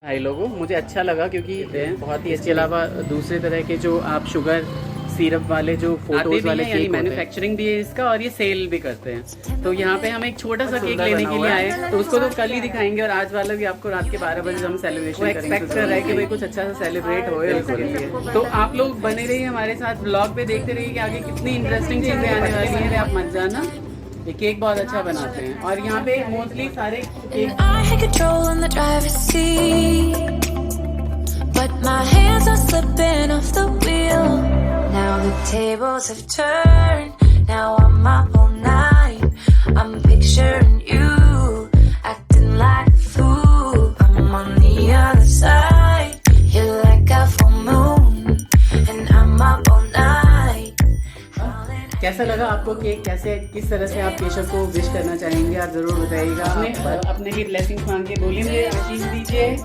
भाई लोगों मुझे अच्छा लगा क्योंकि बहुत ही इसके अलावा दूसरे तरह के जो आप शुगर सिरप वाले जो फोटोज वाले केक मैन्युफैक्चरिंग भी है इसका और ये सेल भी करते हैं। तो यहाँ पे हम एक छोटा सा केक लेने के लिए आए हैं, तो उसको तो कल ही दिखाएंगे और आज वाला भी आपको रात के 12 बजे हम सेलिब्रेशन एक्सपेक्ट कर रहे हैं कि भाई कुछ अच्छा सा सेलिब्रेट होए उसके लिए। तो आप लोग बने रहिए हमारे साथ, ब्लॉग पे देखते रहिए कि आगे कितनी इंटरेस्टिंग चीजें आने वाली हैं। आप मत जाना, ये केक बहुत अच्छा बनाते हैं और यहाँ पे मोस्टली सारे cake But my hands are slipping off the wheel. Now the tables have turned. Now I'm up all night. I'm picturing you acting like a fool. I'm on the other side. You're like a full moon, and I'm up all night. कैसा लगा आपको cake? कैसे किस तरह से आप केशव को wish करना चाहेंगे आप जरूर बताइएगा। अपने की ब्लेसिंग मांग के बोलिए, आशीष दीजिए।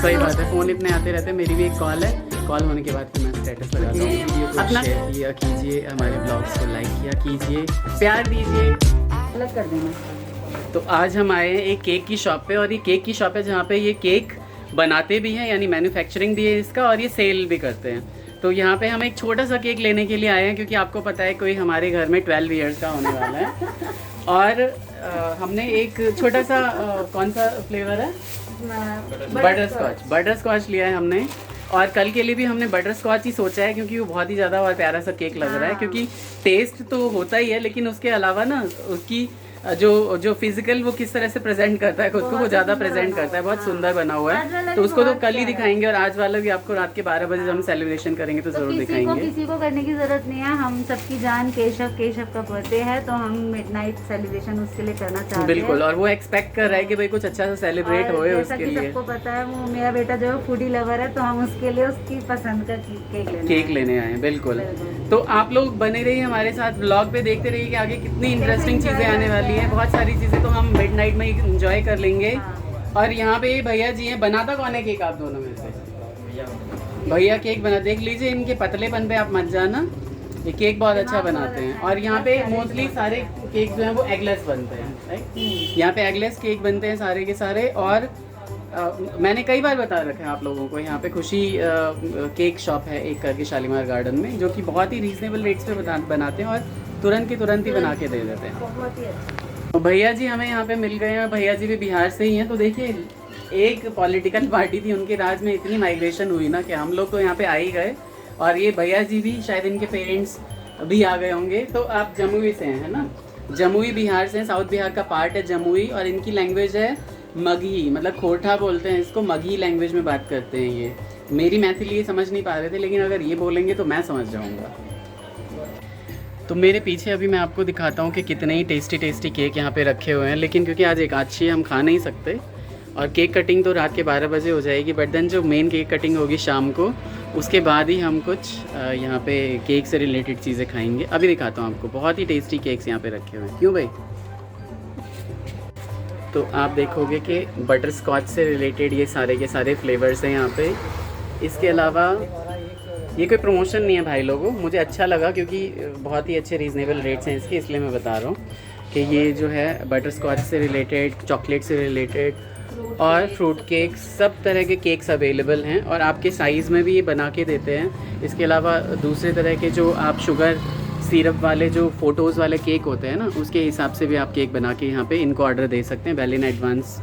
सही बात है, फोन इतने आते रहते हैं। मेरी भी एक कॉल है, कॉल होने के बाद फिर मैं स्टेटस लगाता हूँ। वीडियो को शेयर किया कीजिए, हमारे ब्लॉग्स को लाइक किया कीजिए, प्यार दीजिए, अलग कर देना। तो आज हम आए हैं एक केक की शॉप पे और ये केक की शॉप है जहाँ पे ये केक बनाते भी हैं, यानी मैन्युफैक्चरिंग भी है इसका और ये सेल भी करते हैं। तो यहाँ पे हम एक छोटा सा केक लेने के लिए आए हैं क्योंकि आपको पता है कोई हमारे घर में 12 ईयर्स का होने वाला है और हमने एक छोटा सा कौन सा फ्लेवर है, बटर स्कॉच लिया है हमने। और कल के लिए भी हमने बटर स्कॉच ही सोचा है क्योंकि वो बहुत ही ज़्यादा और प्यारा सा केक लग रहा है। क्योंकि टेस्ट तो होता ही है लेकिन उसके अलावा ना उसकी जो फिजिकल वो किस तरह से प्रेजेंट करता है खुद को, वो ज़्यादा प्रेजेंट करता है। बहुत सुंदर बना हुआ है, तो उसको तो कल ही दिखाएंगे और आज वाला भी आपको रात के 12 बजे हम सेलिब्रेशन करेंगे तो जरूर दिखाएंगे। किसी को करने की जरूरत नहीं है, हम सबकी जान केशव का बर्थडे है तो हम मिडनाइट सेलिब्रेशन उसके लिए करना चाहते हैं। बिल्कुल, और वो एक्सपेक्ट कर रहा है कि भाई कुछ अच्छा सा सेलिब्रेट होए उसके लिए। सबको पता है वो मेरा बेटा जो है फूडी लवर है, तो हम उसके लिए उसकी पसंद का केक लेने आए हैं। बिल्कुल, तो आप लोग बने रहिए हमारे साथ, ब्लॉग पे देखते रहिए कि आगे कितनी इंटरेस्टिंग चीजें आने वाली है। बहुत सारी चीजें तो हम मिडनाइट में एंजॉय कर लेंगे। और यहाँ पे भैया जी हैं, बनाता कौन है केक आप दोनों में से? भैया केक बना, देख लीजिए इनके पतलेपन पे आप मत जाना, ये केक बहुत अच्छा बनाते हैं। और यहाँ पे मोस्टली सारे केक जो हैं वो एगलेस बनते हैं, राइट? यहाँ पे एगलेस केक बनते हैं सारे के सारे। और मैंने कई बार बता रखा है आप लोगों को, यहाँ पे खुशी केक शॉप है एक करके शालीमार गार्डन में, जो कि बहुत ही रीजनेबल रेट्स पे बनाते हैं और तुरंत ही बना के दे देते हैं। तो भैया जी हमें यहाँ पे मिल गए हैं, भैया जी भी बिहार से ही हैं। तो देखिए एक पॉलिटिकल पार्टी थी, उनके राज में इतनी माइग्रेशन हुई ना कि हम लोग तो यहाँ पे आ ही गए और ये भैया जी भी, शायद इनके पेरेंट्स भी आ गए होंगे। तो आप जमुई से हैं, है ना? जमुई बिहार से हैं, साउथ बिहार का पार्ट है जमुई। और इनकी लैंग्वेज है मगही, मतलब खोरठा बोलते हैं इसको, मगही लैंग्वेज में बात करते हैं ये। मेरी मैथिली ये समझ नहीं पा रहे थे, लेकिन अगर ये बोलेंगे तो मैं समझ जाऊँगा। तो मेरे पीछे अभी मैं आपको दिखाता हूँ कि कितने ही टेस्टी केक यहाँ पे रखे हुए हैं। लेकिन क्योंकि आज एकादशी हम खा नहीं सकते और केक कटिंग तो रात के 12 बजे हो जाएगी, बट देन जो मेन केक कटिंग होगी शाम को, उसके बाद ही हम कुछ यहाँ पे केक से रिलेटेड चीज़ें खाएंगे। अभी दिखाता हूँ आपको, बहुत ही टेस्टी केक्स यहाँ पे रखे हुए हैं। क्यों भाई? तो आप देखोगे कि बटर स्कॉच से रिलेटेड ये सारे के सारे फ्लेवर्स हैं यहाँ पे। इसके अलावा ये कोई प्रमोशन नहीं है भाई लोगों, मुझे अच्छा लगा क्योंकि बहुत ही अच्छे रीज़नेबल रेट्स हैं इसके, इसलिए मैं बता रहा हूँ कि ये जो है बटर स्कॉच से रिलेटेड, चॉकलेट से रिलेटेड और फ्रूट केक, सब तरह के केक्स अवेलेबल हैं और आपके साइज़ में भी ये बना के देते हैं। इसके अलावा दूसरे तरह के जो आप शुगर सिरप वाले जो फ़ोटोज़ वाले केक होते हैं ना, उसके हिसाब से भी आप केक बना के यहाँ पे इनको ऑर्डर दे सकते हैं वेल इन एडवांस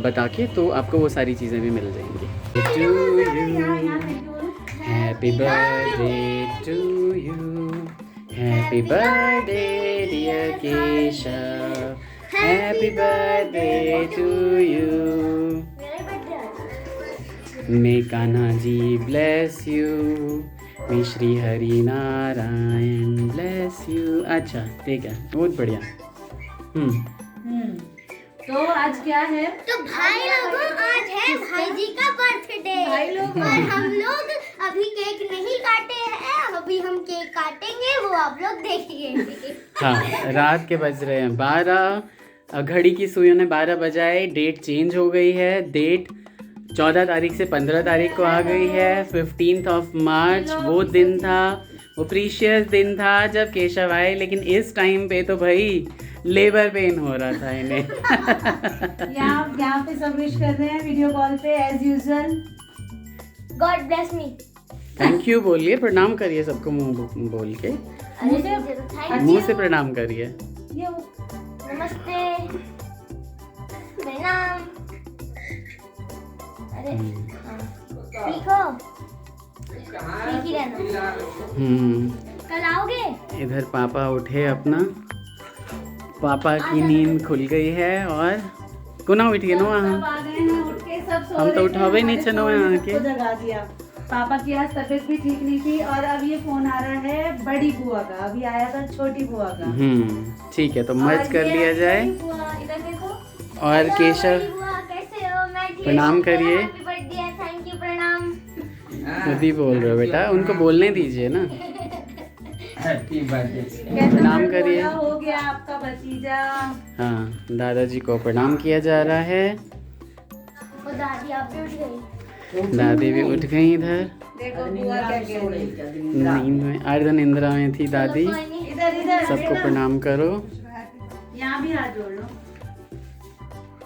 बता के, तो आपको वो सारी चीज़ें भी मिल जाएंगी। Happy birthday to you, happy birthday dear Keshav, happy birthday to you. May Kanha ji bless you, may Shri Hari Narayan bless you. अच्छा ठीक है, बहुत बढ़िया। तो आज क्या है? तो भाई लोगों आज है भाई जी का बर्थडे। भाई लोग और हम लोग अभी केक नहीं काटे हैं, अभी हम केक काटेंगे, वो आप लोग देखिए। हाँ, रात के बज रहे हैं 12, घड़ी की सुइयों ने 12 बजाए। डेट चेंज हो गई है, डेट 14 तारीख से 15 तारीख को आ गई है। 15 मार्च वो दिन था, वो प्रीशियस दिन था जब केशव आए। लेकिन इस टाइम पे तो भाई लेबर पेन हो रहा था इन्हें। यहाँ पे सब विश कर रहे हैं वीडियो कॉल पे as usual. God bless me. Thank you बोलिए, प्रणाम करिए सबको मुंह बोल के, मुंह से प्रणाम करिए। नमस्ते, प्रणाम। अरे ठीक हो? ठीक ही रहना। कल आओगे? इधर पापा उठे अपना, पापा की नींद खुल गई है और कुना उठ गए हम तो उठावे नहीं चनो यहाँ के। जगा दिया। पापा की आज तबीयत भी ठीक नहीं थी और अब ये फोन आ रहा है बड़ी बुआ का, अभी आया था छोटी बुआ का। ठीक है, तो मर्ज कर लिया जाए। इधर देखो। और केशव कैसे हो? मैं ठीक प्रणाम हूँ। करिए। हैप्पी बर्थडे, थैंक यू, प्रणाम। खुद बोल रहे हो बेटा, उनको बोलने दीजिए ना। प्रणाम करिए। हो गया आपका भतीजा। हाँ, दादाजी को प्रणाम किया जा रहा है। और दादी आप भी उठ गई? दादी भी उठ गई इधर देखो बुआ क्या कह रही है। नींद में, अर्ध निंद्रा में थी दादी। कोई नहीं। इधर इधर सबको प्रणाम करो। यहाँ भी हाथ जोड़ लो,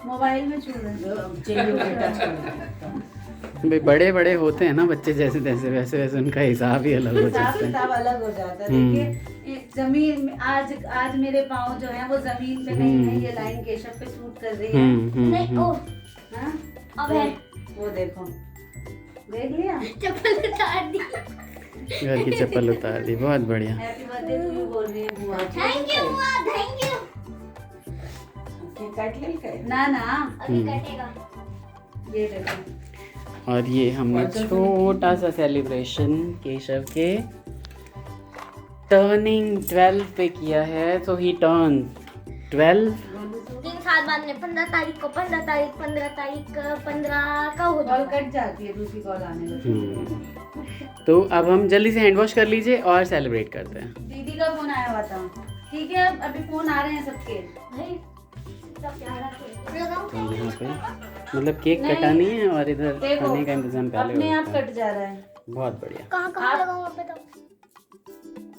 मोबाइल में छू भाई बड़े बड़े होते हैं ना बच्चे, जैसे तैसे वैसे वैसे उनका हिसाब ही अलग हो जाता है। हिसाब अलग हो जाता है। देखिए जमीन में आज मेरे पाँव जो है वो जमीन पे नहीं है, ये लाइन केशव पे सूट कर रही है। नहीं, ओ हाँ? अब है। वो देखो, देख लिया। चप्पल उतार दी। घर की चप्पल उतार दी, बहुत बढ़िया। हैप्पी बर्थडे टू यू बोल रही है बुआ। थैंक यू बुआ, थैंक यू। कट ले ना अभी कटेगा। ये देखो। और ये हमने छोटा सा सेलिब्रेशन केशव के टर्निंग 12 पे किया है। तो ही टर्न 12 3 साल बाद में 15 तारीख को 15 तारीख 15 का हो कॉल जाएगा। कट जाती है, दूसरी कॉल आने लगती। तो अब हम जल्दी से हैंड वॉश कर लीजिए और सेलिब्रेट करते हैं। दीदी का फोन आया हुआ था। ठीक है, अभी फोन आ रहे हैं सबके। भाई सब प्यारा लगाऊं तो यहाँ पे मतलब केक कटानी है और इधर देखो, खाने का इंतजाम पहले अपने आप होता है। कट जा रहा है। बहुत बढ़िया। कहाँ लगाऊं अब बताओ।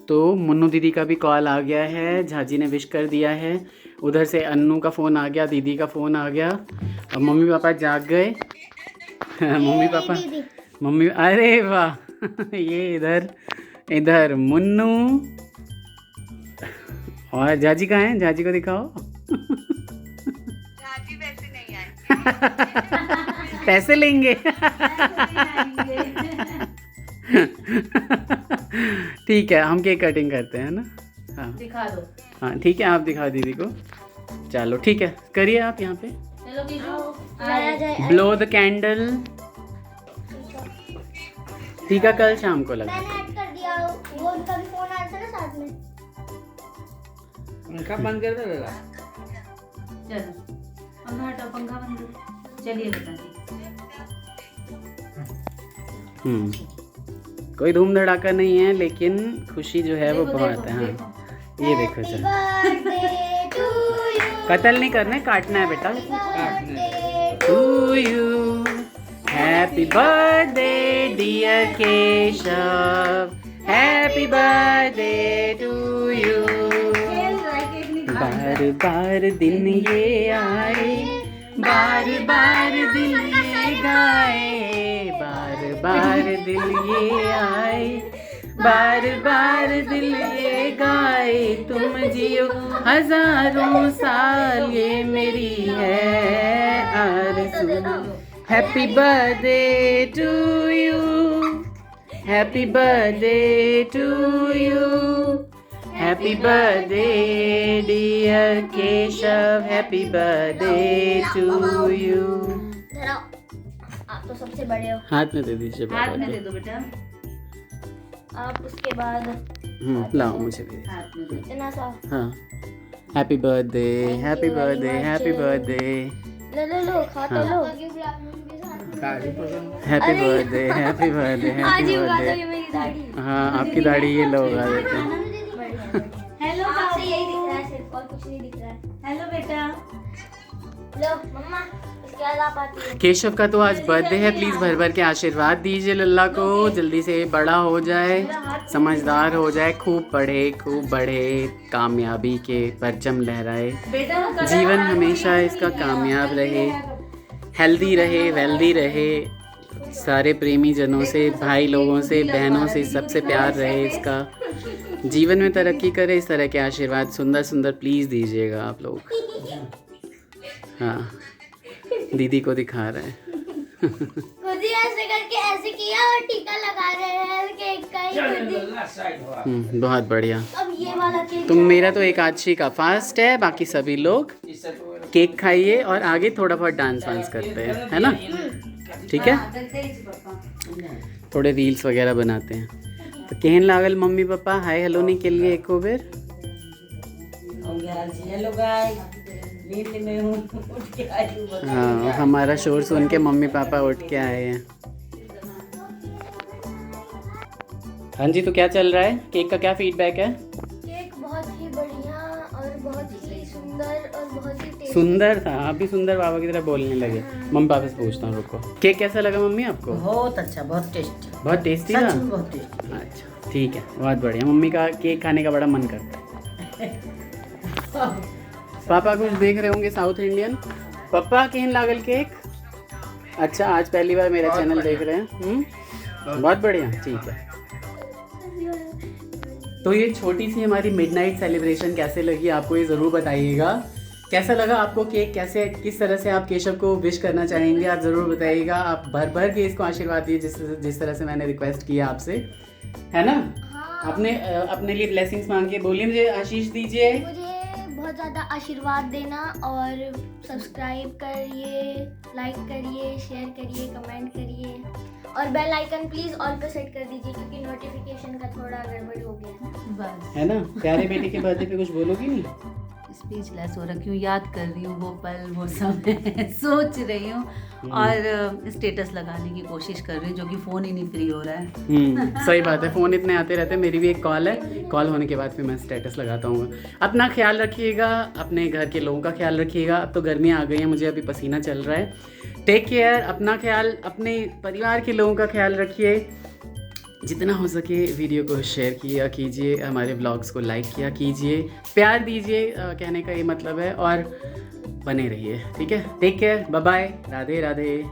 तो मुन्नू दीदी का भी कॉल आ गया है, झाजी ने विश कर दिया है। उधर से अन्नू का फ़ोन आ गया, दीदी का फ़ोन आ गया और मम्मी पापा जाग गए। मम्मी अरे वाह ये इधर मुन्नू और झाजी कहाँ हैं? झाजी को दिखाओ। झाजी वैसे नहीं आएंगे। पैसे लेंगे। ठीक है, हम केक कटिंग करते हैं ना। हाँ दिखा दो। हाँ ठीक है, आप दिखाओ दीदी को। चलो ठीक है, करिए आप यहाँ पे। चलो कीजिए। लाया जाए। Blow the candle. ठीक है, कल शाम को लगा। मैंने ऐड कर दिया, वो उनका भी फोन आया था ना साथ में। उनका बंद कर दो। चलो पंखा हटाओ, पंखा बंद करो। चलिए बेटा जी। कोई धूम धड़ाका नहीं है, लेकिन खुशी जो है वो देखो, बहुत देखो, है। हाँ देखो। ये देखो, चलो बर्थडे टू यू, कत्ल नहीं करना है, काटना है बेटा। Birthday to you, happy birthday dear Keshav, happy birthday to you. बार बार दिन ये आए, बार बार दिल ये गाए, बार बार दिल ये आए, बार बार दिल ये गाए, तुम जियो हजारों साल, ये मेरी है आरज़ू। Happy birthday to you, happy birthday to you, happy birthday dear Keshav, happy birthday to you. धराओ, आप तो सबसे बड़े हो। हाथ में दे दीजिए हाथ बाबा में दे को। दो बेटा। आप उसके बाद लाओ मुझे दे। हाथ में दे। इतना सा हाँ, happy birthday, happy you very birthday, much. Happy birthday, लो खाते हाँ। लो। हैप्पी बर्थडे, हैप्पी बर्थडे, आज हैप्पी ही उगा बर्थडे। दोगे मेरी दाढ़ी। हाँ, आपकी दाढ़ी ये लोग उगा देते हैं। हेलो आपसे यही दिख रहा है सिर्फ, और कुछ नहीं दिख रहा है। हेलो बेटा। लो मम्मा, इसको क्या ला पाती है। केशव का तो आज बर्थडे है, प्लीज़ भर भर के आशीर्वाद दीजिए लल्ला को, जल्दी से बड़ा हो जाए, समझदार हो जाए, खूब पढ़े, खूब बढ़े, कामयाबी के परचम लहराए, जीवन हमेशा इसका कामयाब रहे, हेल्दी रहे, वेल्दी रहे, सारे प्रेमी जनों से, भाई लोगों से, बहनों से, सबसे प्यार रहे इसका, जीवन में तरक्की करे। इस तरह के आशीर्वाद सुंदर सुंदर प्लीज़ दीजिएगा आप लोग। हाँ, दीदी को दिखा रहे हैं। खुद ही ऐसे करके ऐसे किया और टीका लगा रहे हैं केक का ही खुद ही। बहुत बढ़िया। अब ये वाला केक तुम मेरा तो एकादशी का फास्ट है, बाकी सभी लोग केक खाइए और आगे थोड़ा बहुत डांस वांस करते हैं, है ना? ठीक है, थोड़े रील्स वगैरह बनाते हैं। तो कहन लागल मम्मी पापा हाय हेलो नहीं के लिए एको बेर। हेलो गाइस, नींद में हूँ, उठ के आई हूँ। हाँ, हमारा शोर सुन के मम्मी पापा उठ के आए हैं। हाँ जी, तो क्या चल रहा है? केक का क्या फीडबैक है? केक बहुत ही बढ़िया और बहुत ही सुंदर और बहुत ही टेस्टी। सुंदर था, आप भी सुंदर बाबा की तरह बोलने लगे। मम्मी पापा से पूछता हूँ, रुको। केक कैसा लगा मम्मी आपको? बहुत अच्छा, बहुत टेस्टी, बहुत टेस्टी था। सच में बहुत टेस्टी। अच्छा ठीक है, बहुत बढ़िया। मम्मी का केक खाने का बड़ा मन करता है। पापा कुछ देख रहे होंगे साउथ इंडियन। पापा कहन लागल केक? अच्छा, आज पहली बार मेरा चैनल देख रहे हैं। बहुत बढ़िया, ठीक है। तो ये छोटी सी हमारी मिडनाइट सेलिब्रेशन कैसे लगी आपको, ये ज़रूर बताइएगा। कैसा लगा आपको केक? कैसे, किस तरह से आप केशव को विश करना चाहेंगे, आप ज़रूर बताइएगा। आप भर भर के इसको आशीर्वाद दीजिए जिस तरह से मैंने रिक्वेस्ट किया आपसे, है ना? अपने लिए ब्लेसिंग्स मांग के बोलिए, मुझे आशीष दीजिए। मुझे बहुत ज़्यादा आशीर्वाद देना और सब्सक्राइब करिए, लाइक करिए, शेयर करिए, कमेंट करिए और बेल आइकन प्लीज़ ऑल पे सेट कर दीजिए क्योंकि नोटिफिकेशन का थोड़ा गड़बड़ हो गया है। है ना? प्यारे बेटे के बर्थडे पे कुछ बोलोगी नहीं? स्पीचलेस हो रखी हूँ, याद कर रही हूँ वो पल, वो समय सोच रही हूँ और स्टेटस लगाने की कोशिश कर रही हूँ, जो कि फ़ोन ही नहीं फ्री हो रहा है। सही बात है, फ़ोन इतने आते रहते हैं। मेरी भी एक कॉल है, कॉल होने के बाद फिर मैं स्टेटस लगाता हूँ। अपना ख्याल रखिएगा, अपने घर के लोगों का ख्याल रखिएगा। अब तो गर्मियाँ आ गई हैं, मुझे अभी पसीना चल रहा है। टेक केयर, अपना ख्याल, अपने परिवार के लोगों का ख्याल रखिए। जितना हो सके वीडियो को शेयर किया कीजिए, हमारे व्लॉग्स को लाइक किया कीजिए, प्यार दीजिए, कहने का ये मतलब है, और बने रहिए। ठीक है, take care, bye bye, Radhe Radhe.